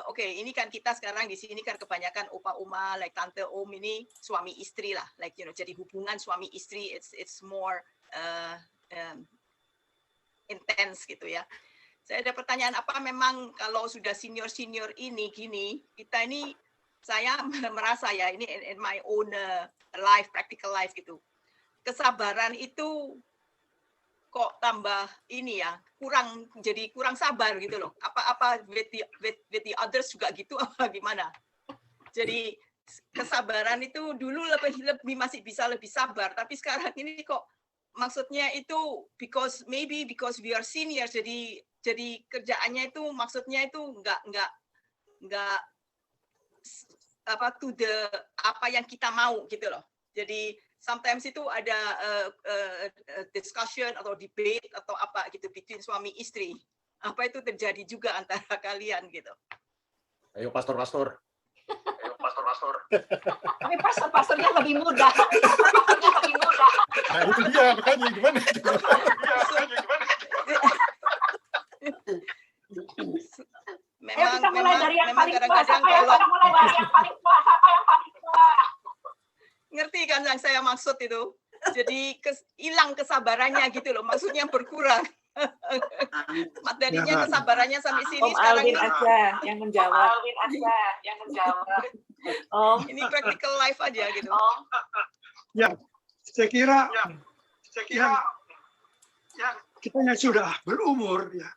oke, ini kan kita sekarang di sini kan kebanyakan opa oma, like tante om ini suami istri lah, like jadi hubungan suami istri it's more intense gitu ya. Saya ada pertanyaan, apa memang kalau sudah senior ini gini, kita ini saya merasa ya ini in my own life, practical life gitu. Kesabaran itu kok tambah ini ya, jadi kurang sabar gitu loh. Apa with the others juga gitu apa gimana? Jadi kesabaran itu dulu lebih masih bisa lebih sabar, tapi sekarang ini kok maksudnya itu because we are senior, jadi kerjaannya itu maksudnya itu nggak apa to the apa yang kita mau gitu loh. Jadi sometimes itu ada discussion atau debate atau apa gitu between suami istri. Apa itu terjadi juga antara kalian gitu? Ayo pastor. Tapi pastornya lebih muda. Nah itu dia, makanya gimana? Memang kita mulai dari yang paling tua kadang-kadang kalau ngerti kan yang saya maksud itu. Jadi hilang kesabarannya gitu loh, maksudnya berkurang. Materinya kesabarannya sampai sini Om sekarang Alvin ini. aja yang menjawab. Ini practical life aja gitu. Ya, saya kira kita yang sudah berumur ya,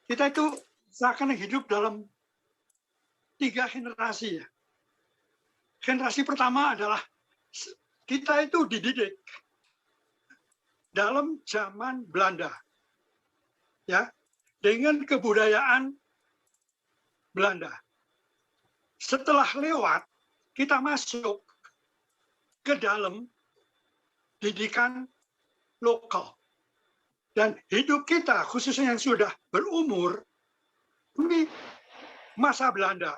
kita itu seakan hidup dalam 3 generasi ya. Generasi pertama adalah kita itu dididik dalam zaman Belanda, ya, dengan kebudayaan Belanda. Setelah lewat, kita masuk ke dalam didikan lokal. Dan hidup kita, khususnya yang sudah berumur, ini masa Belanda,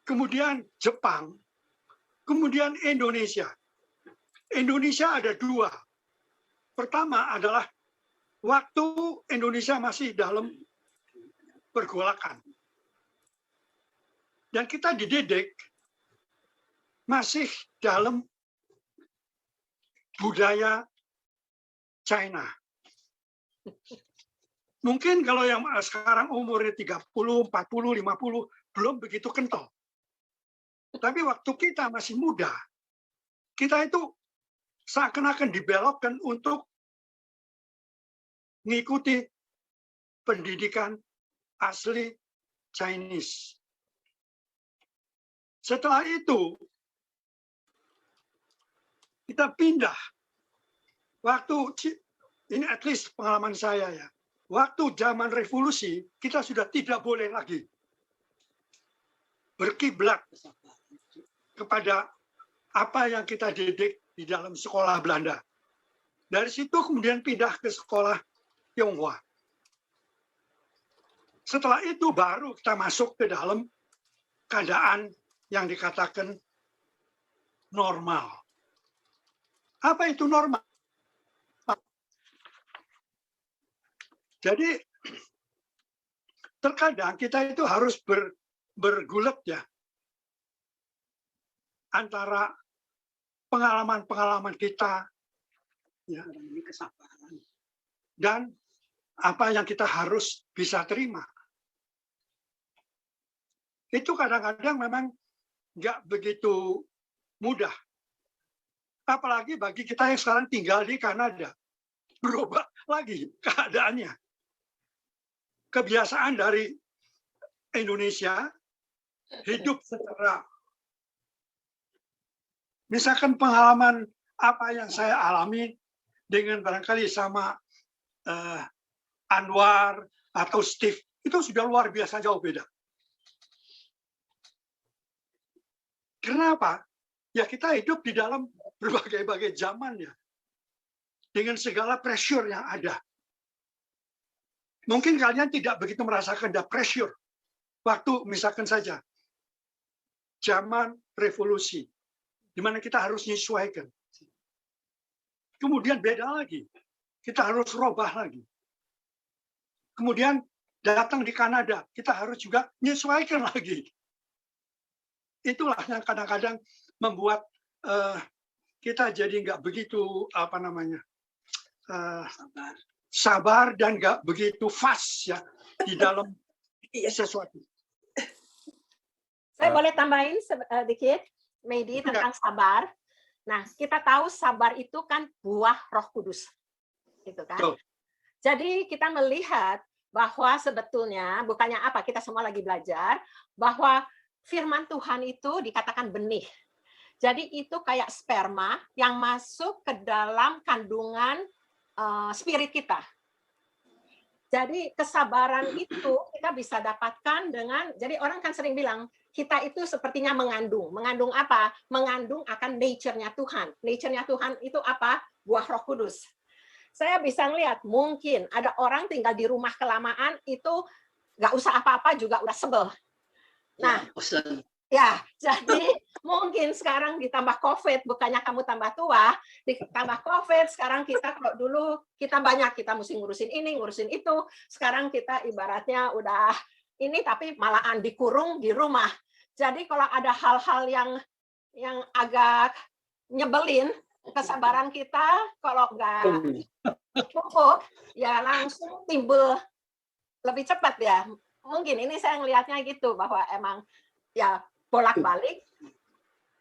kemudian Jepang, kemudian Indonesia. Indonesia ada 2. Pertama adalah waktu Indonesia masih dalam pergolakan. Dan kita dididik masih dalam budaya China. Mungkin kalau yang sekarang umurnya 30, 40, 50, belum begitu kental. Tapi waktu kita masih muda, kita itu seakan-akan dibelokkan untuk mengikuti pendidikan asli Chinese. Setelah itu, kita pindah. Waktu, ini at least pengalaman saya ya, waktu zaman revolusi, kita sudah tidak boleh lagi berkiblat kepada apa yang kita didik di dalam sekolah Belanda. Dari situ kemudian pindah ke sekolah Tionghoa. Setelah itu baru kita masuk ke dalam keadaan yang dikatakan normal. Apa itu normal? Jadi terkadang kita itu harus bergulat ya antara pengalaman-pengalaman kita ya, dan apa yang kita harus bisa terima. Itu kadang-kadang memang nggak begitu mudah. Apalagi bagi kita yang sekarang tinggal di Kanada. Berubah lagi keadaannya. Kebiasaan dari Indonesia, hidup secara, misalkan pengalaman apa yang saya alami dengan barangkali sama Anwar atau Steve, itu sudah luar biasa jauh beda. Kenapa? Ya kita hidup di dalam berbagai-bagai zaman ya, dengan segala pressure yang ada. Mungkin kalian tidak begitu merasakan ada pressure waktu misalkan saja zaman revolusi, di mana kita harus menyesuaikan. Kemudian beda lagi, kita harus robah lagi. Kemudian datang di Kanada, kita harus juga menyesuaikan lagi. Itulah yang kadang-kadang membuat kita jadi nggak begitu sabar dan nggak begitu fast ya di dalam sesuatu. Saya boleh tambahin sedikit, Medi, tentang sabar. Nah, kita tahu sabar itu kan buah Roh Kudus, gitu kan? Betul. Jadi kita melihat bahwa sebetulnya bukannya apa, kita semua lagi belajar bahwa firman Tuhan itu dikatakan benih. Jadi itu kayak sperma yang masuk ke dalam kandungan spirit kita. Jadi kesabaran itu kita bisa dapatkan dengan, jadi orang kan sering bilang, kita itu sepertinya mengandung. Mengandung apa? Mengandung akan nature-nya Tuhan. Nature-nya Tuhan itu apa? Buah Roh Kudus. Saya bisa ngelihat, mungkin ada orang tinggal di rumah kelamaan, itu nggak usah apa-apa juga udah sebel. Nah, ya, jadi mungkin sekarang ditambah COVID, bukannya kamu tambah tua, ditambah COVID, sekarang kita kalau dulu kita banyak, kita mesti ngurusin ini, ngurusin itu, sekarang kita ibaratnya udah ini, tapi malahan dikurung di rumah. Jadi kalau ada hal-hal yang agak nyebelin, kesabaran kita kalau nggak cukup, ya langsung timbul lebih cepat ya. Mungkin ini saya ngelihatnya gitu, bahwa emang ya bolak-balik,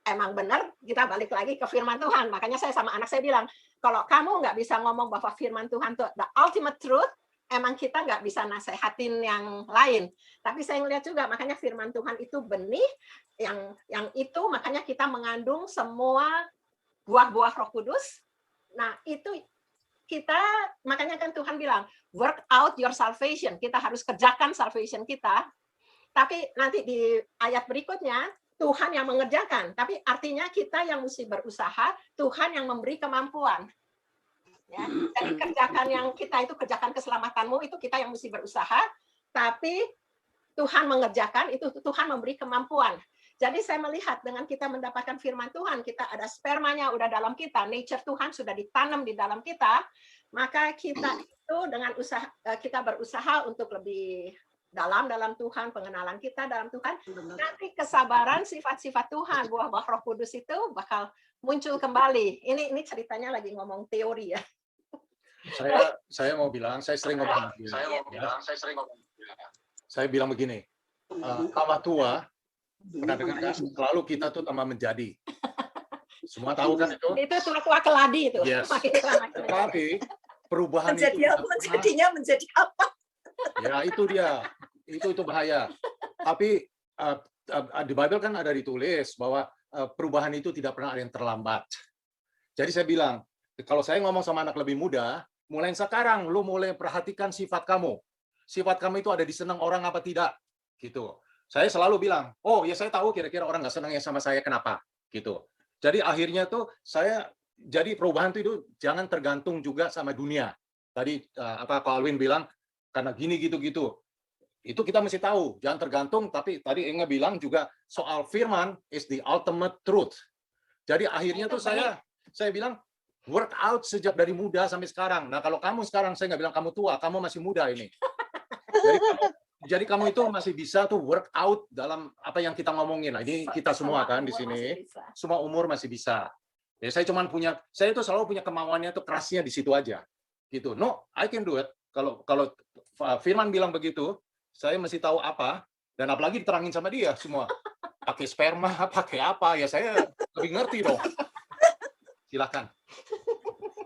emang benar kita balik lagi ke firman Tuhan. Makanya saya sama anak saya bilang, kalau kamu nggak bisa ngomong bahwa firman Tuhan itu the ultimate truth, emang kita nggak bisa nasehatin yang lain. Tapi saya ngelihat juga, makanya firman Tuhan itu benih, yang itu makanya kita mengandung semua buah-buah Roh Kudus. Nah, itu kita, makanya kan Tuhan bilang, work out your salvation. Kita harus kerjakan salvation kita. Tapi nanti di ayat berikutnya, Tuhan yang mengerjakan. Tapi artinya kita yang mesti berusaha, Tuhan yang memberi kemampuan. Ya, jadi kerjakan yang kita itu, kerjakan keselamatanmu, itu kita yang mesti berusaha. Tapi Tuhan mengerjakan, itu Tuhan memberi kemampuan. Jadi saya melihat dengan kita mendapatkan firman Tuhan, kita ada spermanya udah dalam kita, nature Tuhan sudah ditanam di dalam kita, maka kita itu dengan usaha, kita berusaha untuk lebih dalam Tuhan, pengenalan kita dalam Tuhan, nanti kesabaran, sifat-sifat Tuhan, buah-buah Roh Kudus itu bakal muncul kembali. Ini ceritanya lagi ngomong teori ya. Saya mau bilang, saya sering ngomong begini. Saya bilang begini, tambah tua, pernah dengar kan? Selalu kita tuh tambah menjadi. Semua tahu kan itu? Itu tua-tua keladi itu. Yes. Tapi perubahan menjadi itu apa? Menjadinya menjadi apa? Ya itu dia, itu bahaya. Tapi di Bible kan ada ditulis bahwa perubahan itu tidak pernah ada yang terlambat. Jadi saya bilang, kalau saya ngomong sama anak lebih muda, mulai sekarang lu mulai perhatikan sifat kamu. Sifat kamu itu ada disenang orang apa tidak, gitu. Saya selalu bilang, oh ya saya tahu kira-kira orang nggak senang ya sama saya kenapa, gitu. Jadi akhirnya tuh saya jadi perubahan itu jangan tergantung juga sama dunia. Tadi Pak Alwin bilang karena gini gitu-gitu. Itu kita mesti tahu, jangan tergantung. Tapi tadi Inge bilang juga soal firman is the ultimate truth. Jadi akhirnya tuh saya bilang work out sejak dari muda sampai sekarang. Nah kalau kamu sekarang, saya nggak bilang kamu tua, kamu masih muda ini. Jadi kamu itu masih bisa tuh work out dalam apa yang kita ngomongin. Nah, ini kita semua kan di sini, semua umur masih bisa. Ya, saya itu selalu punya kemauannya tuh kerasnya di situ aja. Gitu. No, I can do it. Kalau Firman bilang begitu, saya mesti tahu apa, dan apalagi diterangin sama dia semua. Pakai sperma, pakai apa, ya saya lebih ngerti dong. Silakan.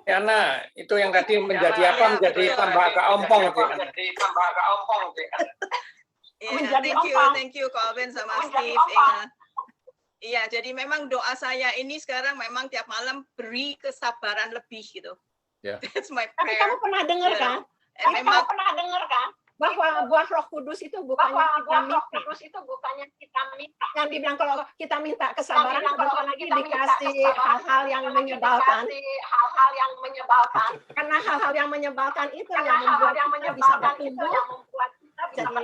Karena itu yang tadi menjadi apa? Menjadi tambah agak ompong. Thank you, Calvin sama Steve. Iya, jadi memang doa saya ini sekarang memang tiap malam beri kesabaran lebih gitu. Yeah. That's my Tapi prayer. kamu pernah dengar kan? Memang Bahwa buah Roh Kudus itu bukannya kita minta. Yang dibilang kalau kita minta kesabaran, bukan lagi dikasih hal-hal yang menyebalkan. Karena hal-hal yang menyebalkan itu yang membuat kita bisa bertumbuh,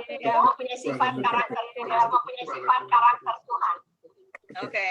jadi mempunyai sifat karakter Tuhan. Oke.